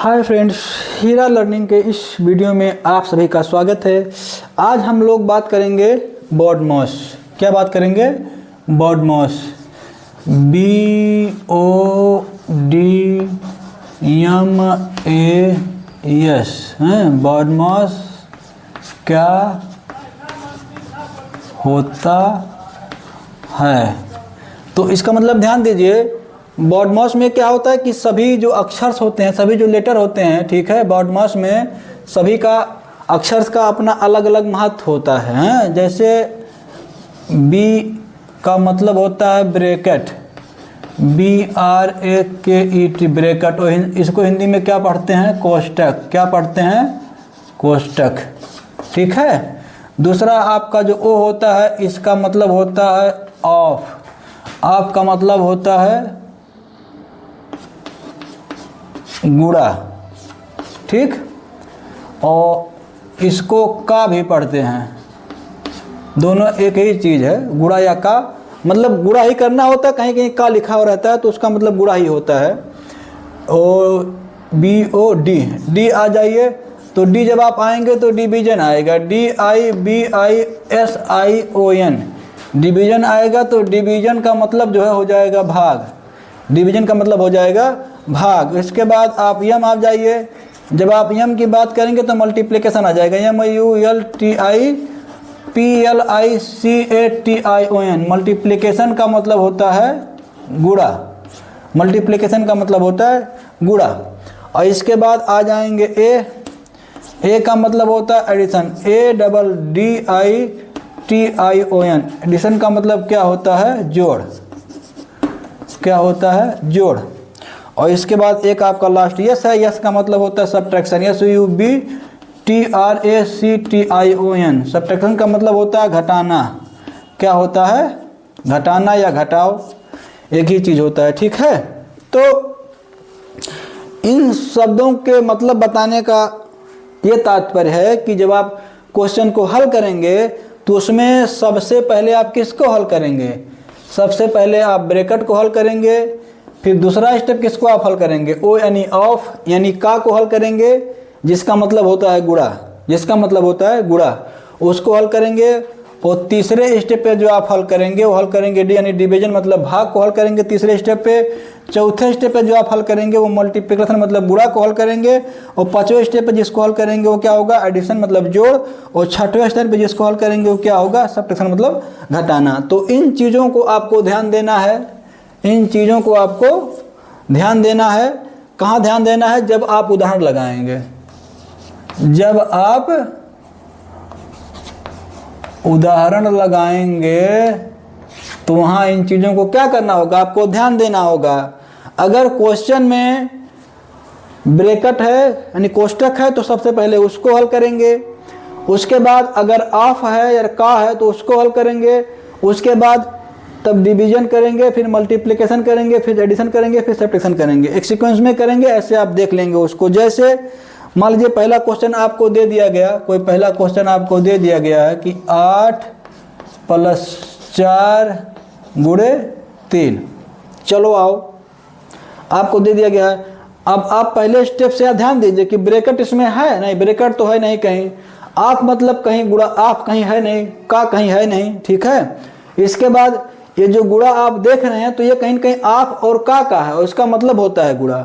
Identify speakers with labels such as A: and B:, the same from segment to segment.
A: Hi friends, हीरा learning के इस video में आप सभी का स्वागत है। आज हम लोग बात करेंगे BODMAS। क्या बात करेंगे? BODMAS, BODMAS हैं। BODMAS क्या होता है? तो इसका मतलब ध्यान दीजिए, BODMAS में क्या होता है कि सभी जो अक्षर होते हैं, सभी जो लेटर होते हैं, ठीक है, BODMAS में सभी का अक्षर का अपना अलग अलग महत्व होता है। जैसे B का मतलब होता है ब्रैकेट, BRAKET ब्रैकेट, और इसको हिंदी में क्या पढ़ते हैं? कोष्टक। क्या पढ़ते हैं? कोष्टक, ठीक है। दूसरा आपका जो O होता है, इसका मतलब होता है ऑफ। ऑफ का मतलब होता है गुणा, ठीक। और इसको का भी पढ़ते हैं, दोनों एक ही चीज़ है। गुणा या का मतलब गुणा ही करना होता है, कहीं कहीं का लिखा हुआ रहता है तो उसका मतलब गुणा ही होता है। और BOD आ जाइए, तो D जब आप आएंगे तो डिवीजन आएगा, DIVISION डिवीजन आएगा। तो डिवीजन का मतलब जो है हो जाएगा भाग, डिवीजन का मतलब हो जाएगा भाग। इसके बाद आप यम आ जाइए, जब आप यम की बात करेंगे तो मल्टीप्लिकेशन आ जाएगा, MULTIPLICATION। मल्टीप्लिकेशन का मतलब होता है गुणा, मल्टीप्लिकेशन का मतलब होता है गुणा। और इसके बाद आ जाएंगे ए का मतलब होता है एडिशन, ADDITION। एडिशन का मतलब क्या होता है? जोड़। क्या होता है? जोड़। और इसके बाद एक आपका लास्ट यस है, यस का मतलब होता है सब्ट्रैक्शन, SUBTRACTION। सब्ट्रैक्शन का मतलब होता है घटाना। क्या होता है? घटाना या घटाओ, एक ही चीज़ होता है, ठीक है। तो इन शब्दों के मतलब बताने का ये तात्पर्य है कि जब आप क्वेश्चन को हल करेंगे तो उसमें सबसे पहले आप किसको हल करेंगे? सबसे पहले आप ब्रैकेट को हल करेंगे, फिर दूसरा स्टेप किसको आप हल करेंगे? O यानी ऑफ यानी का को हल करेंगे, जिसका मतलब होता है गुणा, जिसका मतलब होता है गुणा, उसको हल करेंगे। और तीसरे स्टेप पे जो आप हल करेंगे वो हल करेंगे D यानी डिवीजन मतलब भाग को हल करेंगे तीसरे स्टेप पे। चौथे स्टेप पे जो आप हल करेंगे वो मल्टीप्लिकेशन मतलब गुणा को हल करेंगे। और पांचवें स्टेप पे जिसको हल करेंगे वो क्या होगा? एडिशन मतलब जोड़। और छठवें स्टेप पे जिसको हल करेंगे वो क्या होगा? सब्ट्रैक्शन मतलब घटाना। तो इन चीज़ों को आपको ध्यान देना है, इन चीज़ों को आपको ध्यान देना है। कहाँ ध्यान देना है? जब आप उदाहरण लगाएंगे, जब आप उदाहरण लगाएंगे तो वहाँ इन चीज़ों को क्या करना होगा? आपको ध्यान देना होगा। अगर क्वेश्चन में ब्रैकेट है यानी कोष्टक है तो सबसे पहले उसको हल करेंगे। उसके बाद अगर ऑफ है या का है तो उसको हल करेंगे। उसके बाद तब डिवीजन करेंगे, फिर मल्टीप्लिकेशन करेंगे, फिर एडिशन करेंगे, फिर सब्ट्रैक्शन करेंगे। एक सीक्वेंस में करेंगे, ऐसे आप देख लेंगे उसको। जैसे मान लीजिए पहला क्वेश्चन आपको दे दिया गया, कोई पहला क्वेश्चन आपको दे दिया गया है कि 8 + 4 × 3। चलो आओ, आपको दे दिया गया है। अब आप पहले स्टेप से ध्यान दीजिए कि ब्रैकेट इसमें है नहीं, ब्रैकेट तो है नहीं कहीं, आप मतलब कहीं गुणा आप कहीं है नहीं, का कहीं है नहीं, ठीक है। इसके बाद ये जो गुणा आप देख रहे हैं तो ये कहीं कहीं आप और का है, और इसका मतलब होता है गुणा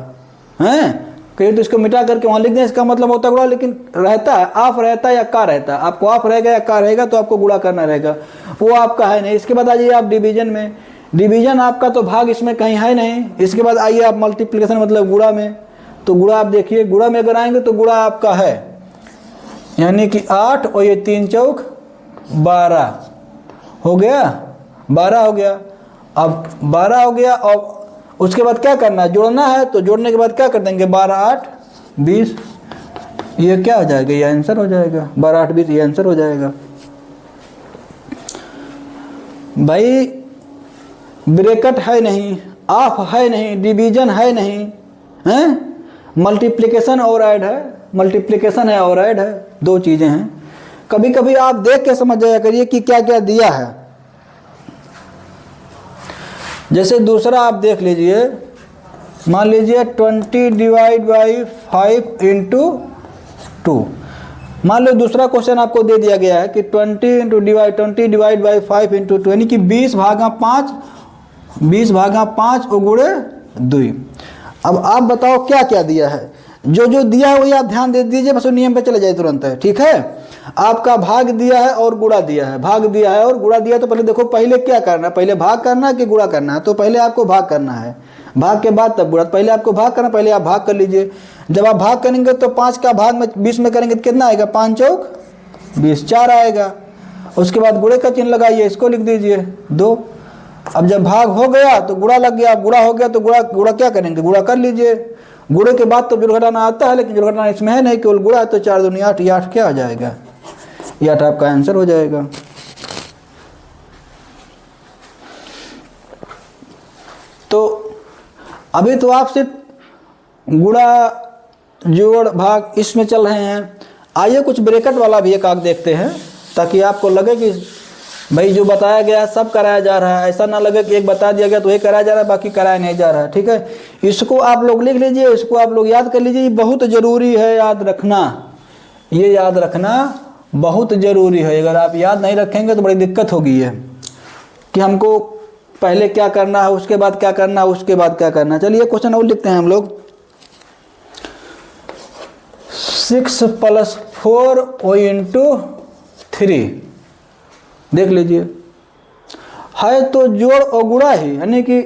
A: है। कहीं तो इसको मिटा करके वहाँ लिख दें, इसका मतलब होता है गुणा, लेकिन रहता है आप रहता है या का रहता है। आपको आप रहेगा या का रहेगा तो आपको गुणा करना रहेगा, वो आपका है नहीं। इसके बाद आ जाइए आप डिवीजन में, डिवीजन आपका तो भाग इसमें कहीं है नहीं। इसके बाद आइए आप मल्टीप्लिकेशन मतलब गुणा में, तो गुणा आप देखिए, गुणा में अगर आएंगे तो गुणा आपका है, यानी कि 8 और ये 3 चौक 12 हो गया, 12 हो गया। अब 12 हो गया और उसके बाद क्या करना है? जोड़ना है। तो जोड़ने के बाद क्या कर देंगे? 12 8 20, ये क्या हो जाएगा? ये आंसर हो जाएगा। 12 8 20 ये आंसर हो जाएगा। भाई ब्रैकेट है नहीं, ऑफ है नहीं, डिवीजन है नहीं, हैं? मल्टीप्लिकेशन और ऐड है, मल्टीप्लिकेशन है और ऐड है, दो चीज़ें हैं। कभी कभी आप देख के समझ जाया करिए कि क्या क्या दिया है। जैसे दूसरा आप देख लीजिए, मान लीजिए 20 डिवाइड बाई 5 इंटू 2। मान लो दूसरा क्वेश्चन आपको दे दिया गया है कि 20 डिवाइड बाई 5 इंटू 2, यानी कि 20/5 और गुणे 2। अब आप बताओ क्या क्या दिया है। जो जो दिया है वही आप ध्यान दे दीजिए, बस वो नियम पे चले जाए तुरंत है, ठीक है। आपका भाग दिया है और गुणा दिया है, भाग दिया है और गुणा दिया है। तो पहले देखो पहले क्या करना है, पहले भाग करना है कि गुणा करना है। तो पहले आपको भाग करना है, भाग के बाद तब गुणा। पहले आपको भाग करना, पहले आप भाग कर लीजिए। जब आप भाग करेंगे तो 5 का भाग में 20 में करेंगे तो कितना आएगा, 5 चौक 20, 4 आएगा। उसके बाद गुणे का चिन्ह लगाइए, इसको लिख दीजिए 2। अब जब भाग हो गया तो गुणा लग गया, गुणा हो गया तो गुणा क्या करेंगे, गुणा कर लीजिए। गुणे के बाद तो जोड़ घटाना आता है, लेकिन जोड़ घटाना इसमें है नहीं, केवल गुणा है। तो 4 दूनी 8, ये 8 क्या आ जाएगा, ये 8 आपका आंसर हो जाएगा। तो अभी तो आप सिर्फ गुणा जोड़ भाग इसमें चल रहे हैं। आइए कुछ ब्रैकेट वाला भी एक आग देखते हैं, ताकि आपको लगे कि भाई जो बताया गया है सब कराया जा रहा है। ऐसा ना लगे कि एक बता दिया गया तो एक कराया जा रहा है, बाकी कराया नहीं जा रहा है, ठीक है। इसको आप लोग लिख लीजिए, इसको आप लोग याद कर लीजिए, ये बहुत ज़रूरी है याद रखना। ये याद रखना बहुत ज़रूरी है। अगर आप याद नहीं रखेंगे तो बड़ी दिक्कत होगी है कि हमको पहले क्या करना है, उसके बाद क्या करना है, उसके बाद क्या करना है। चलिए क्वेश्चन और लिखते हैं हम लोग। 6 + 4 इंटू 3 देख लीजिए, है तो जोड़ और गुणा ही, यानी कि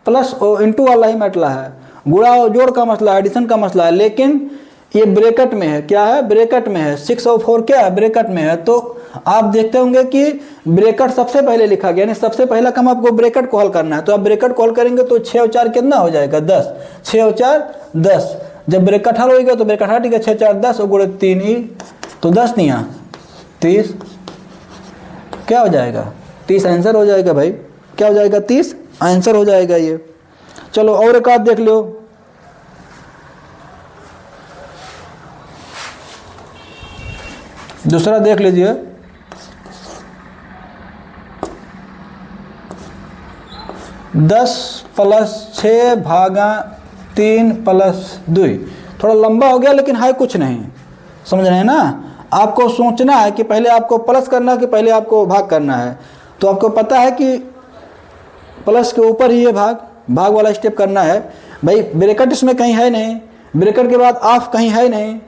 A: प्लस और इंटू वाला ही मसला है। गुणा और जोड़ का मसला, एडिशन का मसला है, लेकिन ये ब्रैकेट में है। क्या है, ब्रैकेट में है। 6 और 4 क्या है, ब्रैकेट में है। तो आप देखते होंगे कि ब्रैकेट सबसे पहले लिखा गया, यानी सबसे पहला काम आपको ब्रैकेट को हल करना है। तो आप ब्रैकेट को हल करेंगे तो 6 और 4 कितना हो जाएगा, 10। 6 और 4 10। जब ब्रैकेट हल होगा तो ब्रैकेट हटेगा, 6 4 10 और गुणे 3 ही, तो 10 नहीं 30 क्या हो जाएगा, 30 आंसर हो जाएगा भाई। क्या हो जाएगा, 30 आंसर हो जाएगा ये। चलो और एक आध देख लो। दूसरा देख लीजिए, 10 + 6 भागा 3 + 2। थोड़ा लंबा हो गया लेकिन है कुछ नहीं, समझ रहे हैं ना। आपको सोचना है कि पहले आपको प्लस करना है कि पहले आपको भाग करना है। तो आपको पता है कि प्लस के ऊपर ही ये भाग वाला स्टेप करना है भाई। ब्रैकेट इसमें कहीं है नहीं, ब्रैकेट के बाद ऑफ कहीं है नहीं।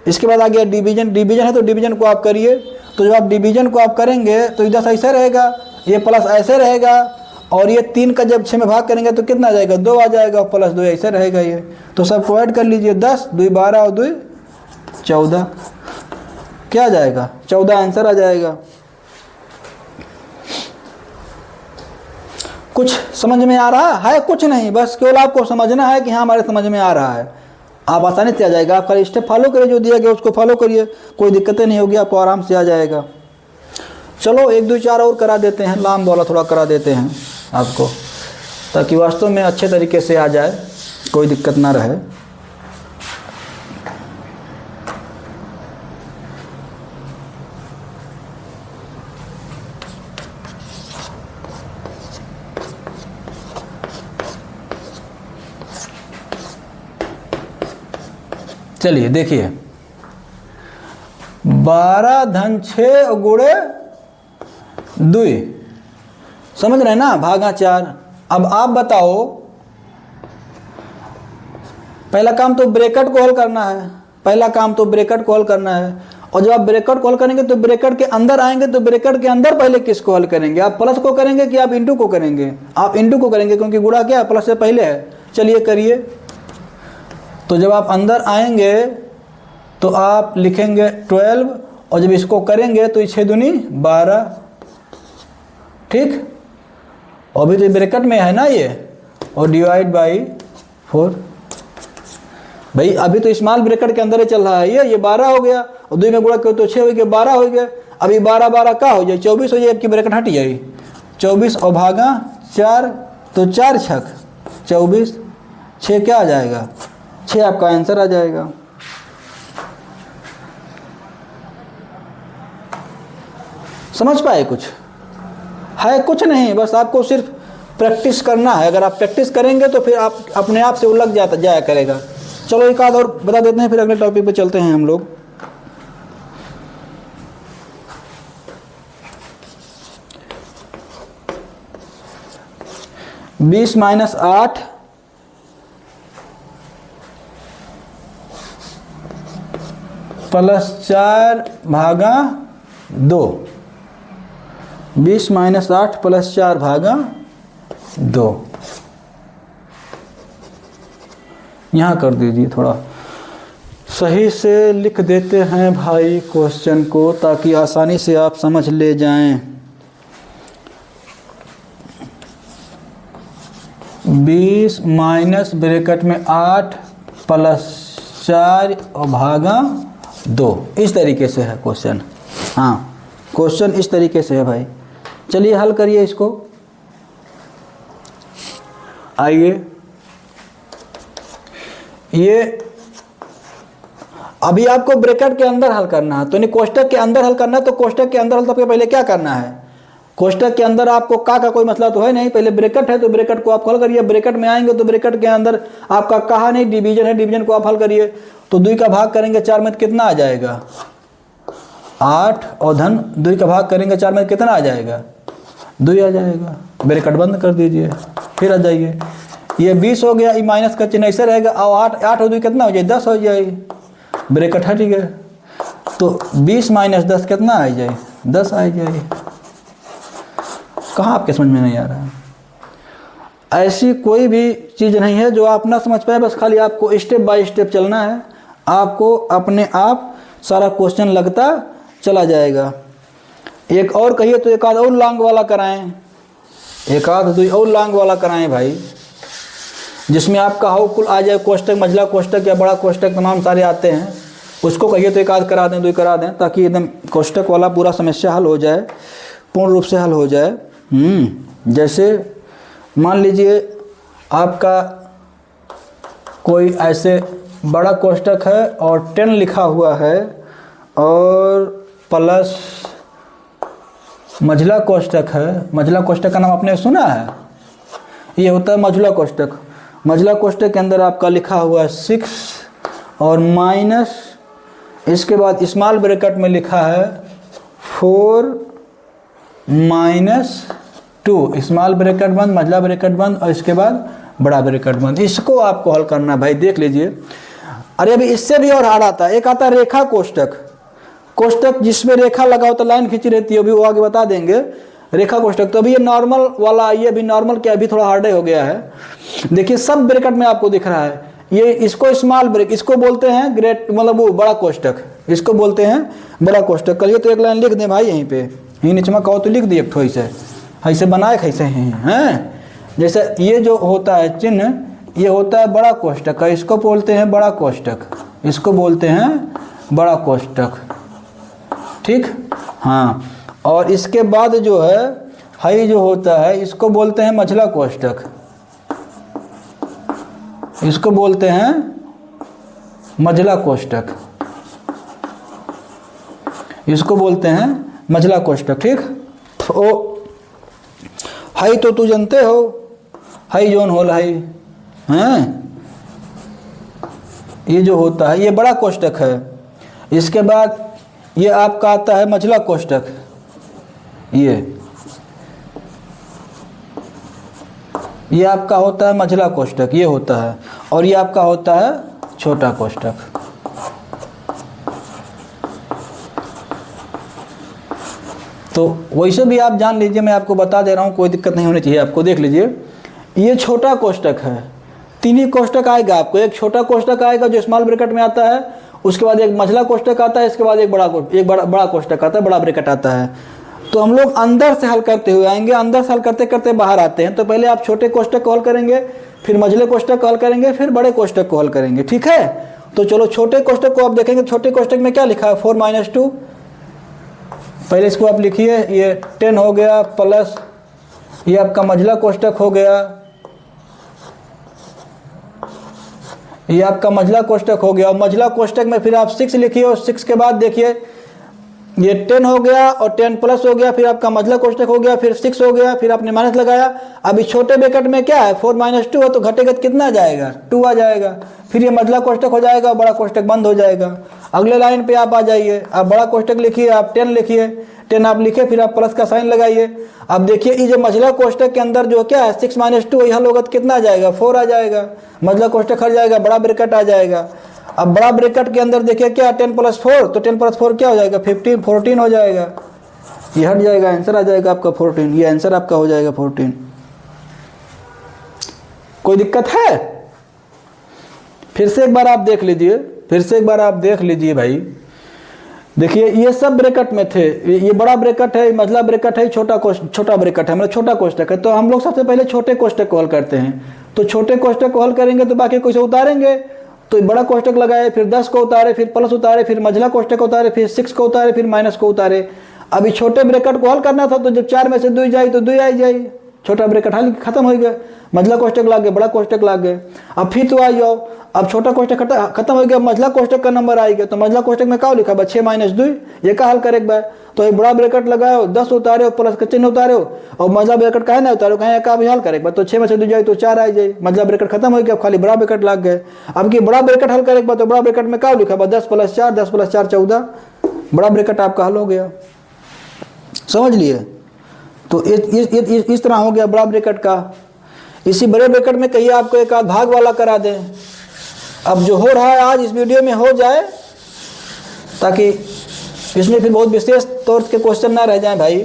A: इसके बाद आ गया डिवीजन, डिवीजन है तो डिवीजन को आप करिए। तो जब आप डिवीजन को आप करेंगे तो इधर ऐसे रहेगा, ये प्लस ऐसे रहेगा, और ये 3 का जब 6 में भाग करेंगे तो कितना आ जाएगा, 2 आ जाएगा, और +2 ऐसे रहेगा ये। तो सबको ऐड कर लीजिए, 10 2 12 और 2 14 क्या आ जाएगा, 14 आंसर आ जाएगा। कुछ समझ में आ रहा है, कुछ नहीं, बस केवल आपको समझना है कि हाँ हमारे समझ में आ रहा है। आप आसानी से आ जाएगा। आप खाली स्टेप फॉलो करिए, जो दिया गया उसको फॉलो करिए, कोई दिक्कतें नहीं होगी, आपको आराम से आ जाएगा। चलो 1 2 4 और करा देते हैं, लाम वाला थोड़ा करा देते हैं आपको, ताकि वास्तव में अच्छे तरीके से आ जाए, कोई दिक्कत ना रहे। चलिए देखिए, 12 धन 6 और गुणे 2, समझ रहे हैं ना, भागा 4। अब आप बताओ, पहला काम तो ब्रैकेट को हल करना है, पहला काम तो ब्रैकेट को हल करना है। और जब आप ब्रैकेट को हल करेंगे तो ब्रैकेट के अंदर आएंगे, तो ब्रैकेट के अंदर पहले किसको हल करेंगे, आप प्लस को करेंगे कि आप इंटू को करेंगे, आप इंटू को करेंगे, क्योंकि गुणा क्या है, प्लस से पहले है। चलिए करिए। तो जब आप अंदर आएंगे तो आप लिखेंगे 12, और जब इसको करेंगे तो 6 दूनी 12, ठीक। और भी तो ब्रैकेट में है ना ये, और डिवाइड बाई 4। भाई अभी तो स्मॉल ब्रैकेट के अंदर ही चल रहा है ये 12 हो गया, और 2 में गुणा किया तो 6 हो गया, 12 हो गया। अभी 12 12 का हो जाए, 24 हो जाए, आपकी ब्रैकेट हट जाएगी। 24 और भागा 4, तो 4 छक 24, 6 क्या आ जाएगा, 6 आपका आंसर आ जाएगा। समझ पाए, कुछ है कुछ नहीं, बस आपको सिर्फ प्रैक्टिस करना है। अगर आप प्रैक्टिस करेंगे तो फिर आप अपने आप से वो लग जाया करेगा। चलो एक आध और बता देते हैं, फिर अगले टॉपिक पे चलते हैं हम लोग। बीस माइनस 8 प्लस 4 भागा 2। 20 माइनस 8 प्लस 4 भागा 2। यहाँ कर दीजिए, थोड़ा सही से लिख देते हैं भाई क्वेश्चन को, ताकि आसानी से आप समझ ले जाएं। 20 माइनस ब्रैकेट में 8 प्लस 4 और भागा 2, इस तरीके से है क्वेश्चन। हाँ, क्वेश्चन इस तरीके से है भाई। चलिए हल करिए इसको। आइए, ये अभी आपको ब्रैकेट के अंदर हल करना है, तो नहीं कोष्टक के अंदर हल करना है। तो कोष्टक के अंदर हल सबसे पहले क्या करना है, कोष्टक के अंदर आपको का कोई मसला तो है नहीं, पहले ब्रैकेट है तो ब्रैकेट को आप हल करिए। ब्रैकेट में आएंगे तो ब्रैकेट के अंदर आपका कहा नहीं डिवीजन है, डिवीजन को आप हल करिए। तो 2 का भाग करेंगे 4 में कितना आ जाएगा 8, और धन 2 का भाग करेंगे 4 में कितना आ जाएगा 2 आ जाएगा। ब्रैकेट बंद कर दीजिए, फिर आ जाइए। ये 20 हो गया, ये माइनस का चिन्ह ऐसे रहेगा, और 8 और 2 कितना हो जाए 10 हो जाएगी। ब्रैकेट हट गया, तो 20 माइनस 10 कितना आ जाए 10 आ जाएगी। कहाँ आपके समझ में नहीं आ रहा है? ऐसी कोई भी चीज़ नहीं है जो आप ना समझ पाए, बस खाली आपको स्टेप बाय स्टेप चलना है। आपको अपने आप सारा क्वेश्चन लगता चला जाएगा। एक और कहिए तो एक आध और लॉन्ग वाला कराएं, एक आध 2 और लॉन्ग वाला कराएं भाई, जिसमें आपका हाउ कुल आ जाए, कोष्टक मझला कोष्टक या बड़ा कोष्टक तमाम सारे आते हैं। उसको कहिए तो एक आध करा दें 2 करा दें, ताकि एकदम कोष्टक वाला पूरा समस्या हल हो जाए, पूर्ण रूप से हल हो जाए। जैसे मान लीजिए आपका कोई ऐसे बड़ा कोष्टक है और 10 लिखा हुआ है, और प्लस मझला कोष्टक है। मझला कोष्टक का नाम आपने सुना है, ये होता है मझला कोष्टक। मझला कोष्टक के अंदर आपका लिखा हुआ है 6 और माइनस, इसके बाद स्मॉल ब्रैकेट में लिखा है 4 माइनस 2, स्मॉल ब्रैकेट बंद, मझला ब्रैकेट बंद, और इसके बाद बड़ा ब्रैकेट बंद। इसको आपको हल करना है भाई, देख लीजिए। अरे अभी इससे भी और हार्ड आता है, एक आता है रेखा कोष्टक। कोष्टक जिसमें रेखा लगा होता है, लाइन खींची रहती है, अभी वो आगे बता देंगे। रेखा कोष्टक तो अभी ये नॉर्मल वाला, ये भी नॉर्मल क्या अभी थोड़ा हार्ड हो गया है। देखिए सब ब्रैकेट में आपको दिख रहा है, ये इसको स्मॉल ब्रेक, इसको बोलते हैं ग्रेट, मतलब वो बड़ा कोष्टक, इसको बोलते हैं बड़ा कोष्टक। करिए तो एक लाइन लिख दें भाई यहीं पे, यहीं नीचे में कहो तो लिख दिए एक ठो ऐसे बनाए कैसे हैं। जैसे ये जो होता है चिन्ह, ये होता है बड़ा कोष्टक का, इसको बोलते हैं बड़ा कोष्टक, इसको बोलते हैं बड़ा कोष्टक, ठीक। हाँ, और इसके बाद जो है हाई जो होता है, इसको बोलते हैं मझला कोष्टक, इसको बोलते हैं मझला कोष्टक, इसको बोलते हैं मझला कोष्टक, ठीक। तो हाई तो तू जानते हो, हाई जोन होल हाई हैं, ये जो होता है ये बड़ा कोष्टक है। इसके बाद ये आपका आता है मझला कोष्टक, ये आपका होता है मझला कोष्टक, ये होता है, और ये आपका होता है छोटा कोष्टक। तो वैसे भी आप जान लीजिए, मैं आपको बता दे रहा हूँ, कोई दिक्कत नहीं होनी चाहिए आपको। देख लीजिए ये छोटा कोष्टक है, 3 ही कोष्टक आएगा आपको। एक छोटा कोष्टक आएगा जो स्मॉल ब्रैकेट में आता है, उसके बाद एक मझला कोष्टक आता है, इसके बाद एक बड़ा कोष्टक आता है, बड़ा ब्रैकेट आता है। तो हम लोग अंदर से हल करते हुए आएंगे, अंदर से हल करते करते बाहर आते हैं। तो पहले आप छोटे कोष्टक को हल करेंगे, फिर मझले कोष्टक को हल करेंगे, फिर बड़े कोष्टक को हल करेंगे, ठीक है। तो चलो छोटे कोष्टक को आप देखेंगे, छोटे कोष्टक में क्या लिखा है 4 माइनस 2, पहले इसको आप लिखिए, ये 10 हो गया, प्लस ये आपका मझला कोष्टक हो गया, ये आपका मझला कोष्टक हो गया। और मझला कोष्टक में फिर आप 6 लिखिए, और 6 के बाद देखिए ये 10 हो गया और 10 प्लस हो गया, फिर आपका मझला कोष्टक हो गया, फिर 6 हो गया, फिर आपने माइनस लगाया। अब इस छोटे ब्रैकेट में क्या है 4 - 2 है, तो घटेगा तो कितना आ जाएगा 2 आ जाएगा। फिर ये मझला कोष्टक हो जाएगा, बड़ा कोष्टक बंद हो जाएगा। अगले लाइन पे आप आ जाइए, आप बड़ा कोष्टक लिखिए, आप 10 लिखिए, 10 आप लिखे, फिर आप प्लस का साइन लगाइए। अब देखिए ये जो मझला कोष्टक के अंदर जो क्या है 6 - 2 यह होगा तो कितना आ जाएगा 4 आ जाएगा, मझला कोष्टक हट जाएगा, बड़ा ब्रैकेट आ जाएगा। अब बड़ा ब्रैकेट के अंदर देखिए क्या 10 + 4, तो 10 + 4 क्या हो जाएगा 15, 14 हो जाएगा, ये हट जाएगा, आंसर आ जाएगा आपका 14, ये आंसर आपका हो जाएगा 14। कोई दिक्कत है? फिर से एक बार आप देख लीजिए, फिर से एक बार आप देख लीजिए भाई। देखिए ये सब ब्रैकेट में थे, ये बड़ा ब्रैकेट है, मझला ब्रैकेट है, छोटा ब्रैकेट है, मतलब छोटा कोष्टक है। तो हम लोग सबसे पहले छोटे कोष्टक को हल करते हैं। तो छोटे कोष्टक को हल करेंगे तो बाकी कैसे उतारेंगे, तो बड़ा कोष्टक लगाए, फिर 10 को उतारे, फिर प्लस उतारे, फिर मझला कोष्टक उतारे, फिर 6 को उतारे, फिर माइनस को उतारे। अभी छोटे ब्रैकेट को हल करना था, तो जब 4 में से 2 जाए तो 2 आई जाए, छोटा ब्रैकेट हल खत्म हो गया, मझला कोष्टक लाग गए, बड़ा कोष्टक लाग गए। अब फिर तो आ जाओ, अब छोटा कोष्टक खत्म हो गया, मझला कोष्टक का नंबर आ गया, तो मझला कोष्टक में क्या लिखा बा 6 - 2, ये का हल करे एक बार। तो ये बड़ा ब्रैकेट लगाओ, 10 उतारे हो, प्लस का चिन्ह उतारे हो, और मझला ब्रैकेट कहे ना उतारो, कहे का भी हल करे एक बार। तो 6 में से 2 जाए तो 4 आ जाए, मझला ब्रैकेट खत्म हो गया, खाली बड़ा ब्रैकेट लग गए। अब की बड़ा ब्रैकेट हल करे एक बार, तो बड़ा ब्रैकेट में क्या लिखा बा 10 + 4, 10 + 4 14, बड़ा ब्रैकेट आपका हल हो गया, समझ लिए। तो इस तरह हो गया बड़ा ब्रैकेट का। इसी बड़े ब्रैकेट में कहिए आपको एक आध भाग वाला करा दें। अब जो हो रहा है आज इस वीडियो में हो जाए, ताकि इसमें फिर बहुत विशेष तौर के क्वेश्चन ना रह जाएं भाई,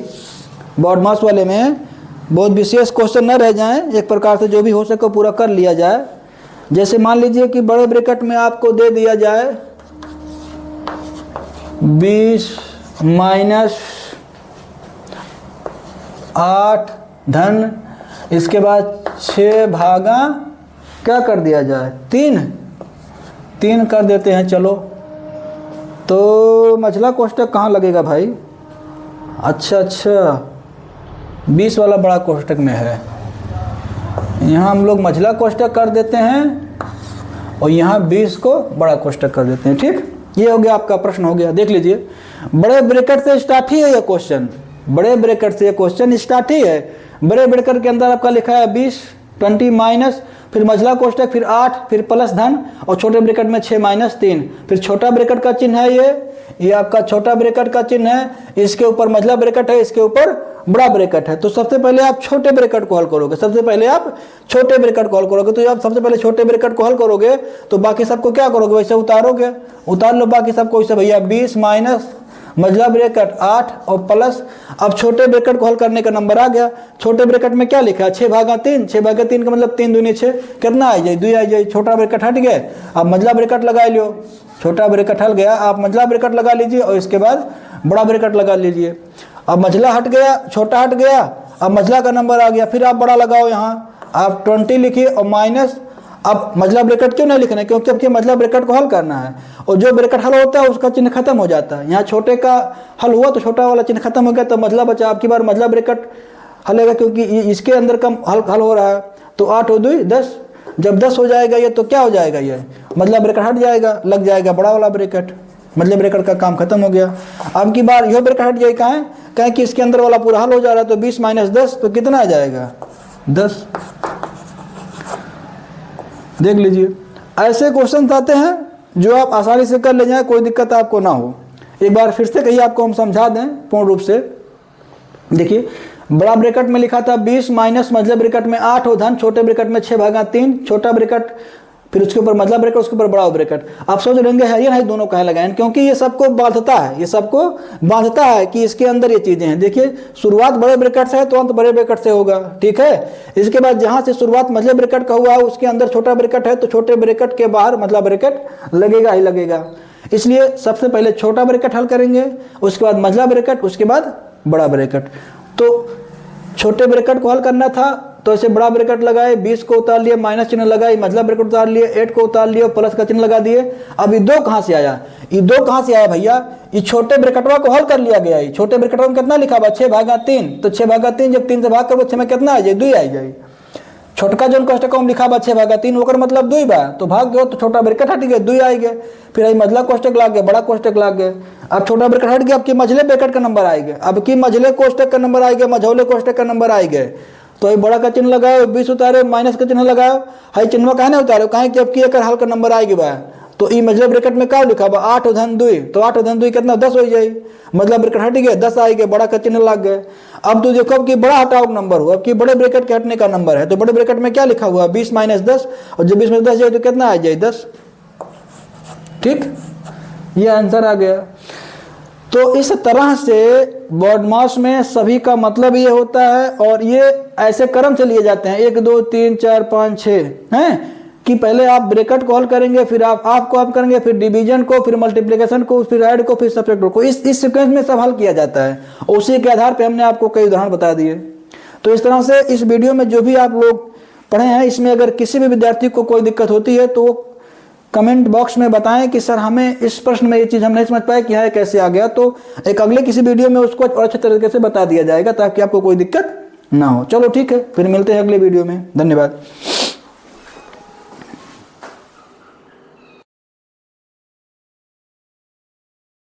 A: बॉड मास वाले में बहुत विशेष क्वेश्चन ना रह जाएं, एक प्रकार से जो भी हो सके पूरा कर लिया जाए। जैसे मान लीजिए कि बड़े ब्रैकेट में आपको दे दिया जाए 20 - 8 धन, इसके बाद 6 भागा क्या कर दिया जाए 3 कर देते हैं। चलो तो मझला कोष्टक कहाँ लगेगा भाई, अच्छा 20 वाला बड़ा कोष्टक में है, यहाँ हम लोग मझला कोष्टक कर देते हैं और यहाँ 20 को बड़ा कोष्टक कर देते हैं। ठीक, ये हो गया आपका प्रश्न हो गया। देख लीजिए बड़े ब्रैकेट से स्टार्ट ही है ये क्वेश्चन, बड़े ब्रैकेट से ये क्वेश्चन स्टार्ट ही है। बड़े ब्रैकेट के अंदर आपका लिखा है 20, 20 माइनस, फिर मझला कोष्टक, फिर 8, फिर प्लस धन, और छोटे ब्रैकेट में 6 - 3, फिर छोटा ब्रैकेट का चिन्ह है ये आपका छोटा ब्रैकेट का चिन्ह है, इसके ऊपर मझला ब्रैकेट है, इसके ऊपर बड़ा ब्रैकेट है। तो सबसे पहले आप छोटे ब्रैकेट को हल करोगे, सबसे पहले आप छोटे ब्रैकेट को हल करोगे। तो आप सबसे पहले छोटे ब्रैकेट को हल करोगे तो बाकी सबको क्या करोगे, वैसे उतारोगे, उतार लो बाकी सबको वैसे भैया 20 माइनस मझला ब्रैकेट 8 और प्लस। अब छोटे ब्रैकेट को हल करने का नंबर आ गया। छोटे ब्रैकेट में क्या लिखा है 6/3, 6/3 का मतलब 3 दूनी 6, कितना आ जाए 2 आ जाए। छोटा ब्रैकेट हट गया, अब मझला ब्रैकेट लगा लियो, छोटा ब्रैकेट हट गया, आप मझला ब्रैकेट लगा लीजिए और इसके बाद बड़ा ब्रैकेट लगा लीजिए। अब मझला हट गया, छोटा हट गया, अब मझला का नंबर आ गया, फिर आप बड़ा लगाओ, यहाँ आप 20 लिखिए और माइनस। अब मझला ब्रैकेट क्यों नहीं लिखना है, क्योंकि आपके मझला ब्रैकेट को हल करना है, और जो ब्रैकेट हल होता है उसका चिन्ह खत्म हो जाता है। यहाँ छोटे का हल हुआ तो छोटा वाला चिन्ह खत्म हो गया, तो मझला बचा। आपकी बार मझला ब्रैकेट हलेगा क्योंकि इसके अंदर का हल हो रहा है। तो 8 और 2 10, जब 10 हो जाएगा ये तो क्या हो जाएगा, ये मझला ब्रैकेट हट जाएगा, लग जाएगा बड़ा वाला ब्रैकेट, मझले ब्रैकेट का काम खत्म हो गया। अब की बार यह ब्रैकेट हट जाए, कहें कि इसके अंदर वाला पूरा हल हो जा रहा है, तो 20 - 10 तो कितना आ जाएगा 10। देख लीजिए ऐसे क्वेश्चन आते हैं जो आप आसानी से कर ले जाएं, कोई दिक्कत आपको ना हो। एक बार फिर से कहिए, आपको हम समझा दें पूर्ण रूप से। देखिए बड़ा ब्रैकेट में लिखा था 20 माइनस मझले ब्रैकेट में 8 और धन, छोटे ब्रैकेट में 6/3, छोटा ब्रैकेट, फिर उसके ऊपर मझला ब्रैकेट, उसके ऊपर बड़ा ब्रैकेट। आप सोच लेंगे है ये नहीं दोनों कहे लगाए, क्योंकि ये सबको बांधता है, ये सबको बांधता है कि इसके अंदर ये चीजें हैं। देखिए शुरुआत बड़े ब्रैकेट से है तो अंत बड़े ब्रैकेट से होगा, ठीक है। इसके बाद जहां से शुरुआत मझले ब्रैकेट का हुआ है उसके अंदर छोटा ब्रैकेट है, तो छोटे ब्रैकेट के बाहर मझला ब्रैकेट लगेगा ही लगेगा। इसलिए सबसे पहले छोटा ब्रैकेट हल करेंगे, उसके बाद मझला ब्रैकेट, उसके बाद बड़ा ब्रैकेट। तो छोटे ब्रैकेट को हल करना था तो ऐसे बड़ा ब्रैकेट लगाए, 20 को उतार लिए, माइनस चिन्ह लगाए, मझला ब्रैकेट उतार लिए, 8 को उतार लिए, प्लस का चिन्ह लगा दिए। अब ये 2 कहां से आया, ये 2 कहां से आया भैया, ये छोटे ब्रैकेटवा को हल कर लिया गया है। छोटे ब्रैकेटवा में कितना लिखा हुआ 6/3, तो 6/3 जब 3 से भाग करो 6 में कितना आ जाए 2 आ जाए। छोटका जो कोष्टक में लिखा बा 6/3 ओकर मतलब 2 बा, तो भाग गयो तो छोटा ब्रैकेट हट गया 2 आ गए। फिर आई मझला कोष्टक लाग गए, बड़ा कोष्टक लाग गए। अब छोटा ब्रैकेट हट गया, अब की मझले ब्रैकेट का नंबर आएगा, अब की मझले कोष्टक का नंबर आएगा, मझौले कोष्टक का नंबर आएगा। तो ये बड़ा का चिन्ह लगाओ, 20 उतारे, माइनस का चिन्ह लगाओ, हाई चिन्ह कहा ना उतारो, कहें कि अब की एक हल का नंबर आएगी बा। तो ई मझले ब्रैकेट में क्या लिखा बा 8 धन 2, तो 8 धन 2 कितना 10 हो जाए, मतलब ब्रैकेट हट गया 10 आएगा, बड़ा का चिन्ह लग गए। अब तो देखो अब कि बड़ा हटाओ नंबर हुआ, अब कि बड़े ब्रैकेट के हटने का नंबर है, तो बड़े ब्रैकेट में क्या लिखा हुआ 20 माइनस 10, और जब 20 में 10 जाए तो कितना आ जाए 10। ठीक, ये आंसर आ गया। तो इस तरह से BODMAS में सभी का मतलब ये होता है, और ये ऐसे क्रम से लिए जाते हैं 1 2 3 4 5 6 हैं, कि पहले आप ब्रैकेट को हल करेंगे, फिर आप को हल करेंगे, फिर डिवीजन को, फिर मल्टीप्लिकेशन को, फिर ऐड को, फिर सब्ट्रैक्ट को, इस सीक्वेंस में सब हल किया जाता है। उसी के आधार पे हमने आपको कई उदाहरण बता दिए। तो इस तरह से इस वीडियो में जो भी आप लोग पढ़े हैं, इसमें अगर किसी भी विद्यार्थी को कोई दिक्कत होती है तो कमेंट बॉक्स में बताएं कि सर हमें इस प्रश्न में ये चीज़ हम नहीं समझ पाए कि है कैसे आ गया, तो एक अगले किसी वीडियो में उसको और अच्छे तरीके से बता दिया जाएगा ताकि आपको कोई दिक्कत ना हो। चलो ठीक है, फिर मिलते हैं अगले वीडियो में। धन्यवाद।